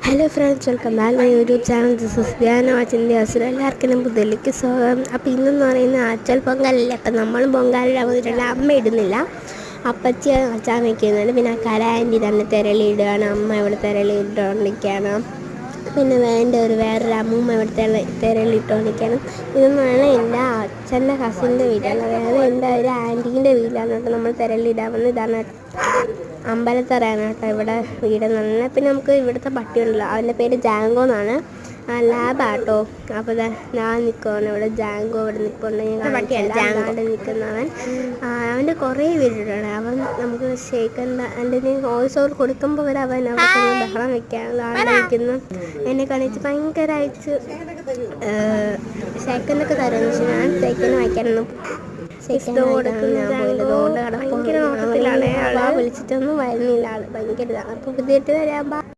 Hello friends, welcome back my YouTube channel. This is ധ്യാന വാച്ചിൻ്റെ അസുര. എല്ലാവർക്കും പുതിലേക്ക് സ്വാഗതം. അപ്പോൾ ഇന്നെന്ന് പറയുന്നത് ആച്ചൽ പൊങ്കാലല്ലേ. അപ്പം നമ്മളും പൊങ്കാലിടാൻ വന്നിട്ടുണ്ട്. അമ്മ ഇടുന്നില്ല, അപ്പച്ചി അച്ചാൻ വയ്ക്കുന്നുണ്ട്. പിന്നെ കരാൻറ്റി തന്നെ തിരളിയിടുകയാണ്. അമ്മ ഇവിടെ തിരളിയിട്ടുകൊണ്ടിരിക്കുകയാണ്. പിന്നെ വേറൊരു അമ്മൂമ്മ ഇവിടെ തിരളിയിട്ടുകൊണ്ടിരിക്കുകയാണ്. ഇതെന്നാണ് എൻ്റെ അച്ഛൻ്റെ കസിൻ്റെ വീടാണ്, അതായത് എൻ്റെ ഒരു ആൻറ്റീൻ്റെ വീട്ടിലാണ് കേട്ടോ നമ്മൾ തിരളിയിടാൻ വന്നത്. ഇതാണ് അമ്പലത്തറയാണ് കേട്ടോ ഇവിടെ വീട് തന്നെ. പിന്നെ നമുക്ക് ഇവിടുത്തെ പട്ടിയുണ്ടല്ലോ, അവൻ്റെ പേര് ജാങ്കോ എന്നാണ്, ലാബാട്ടോ. അപ്പോൾ ഞാൻ നിൽക്കുവാണ് ഇവിടെ. ജാങ്കോ ഇവിടെ നിൽപ്പുണ്ട്. ഞാൻ പട്ടിയാണ് നിൽക്കുന്നവൻ. അവൻ്റെ കുറേ വീടുണ്ട്. അവൻ നമുക്ക് ഷേക്കൻ്റെ എൻ്റെ വോയിസ് ഓവർ കൊടുക്കുമ്പോൾ വരെ അവൻ അവിടെ ബഹളം വയ്ക്കാതാണ് നിൽക്കുന്നു. എന്നെ കാണിച്ച് ഭയങ്കരമായിട്ട് ഷേക്കനൊക്കെ തരുമെന്ന് വെച്ചാൽ ഞാൻ ഷേക്കന് വയ്ക്കാനൊന്നും ഭയങ്കര നോട്ടത്തിലാണ്. വിളിച്ചിട്ടൊന്നും വരുന്നില്ല ആൾ, ഭയങ്കര ഇതാണ്. അപ്പോൾ പുതിയിട്ട് വരാൻ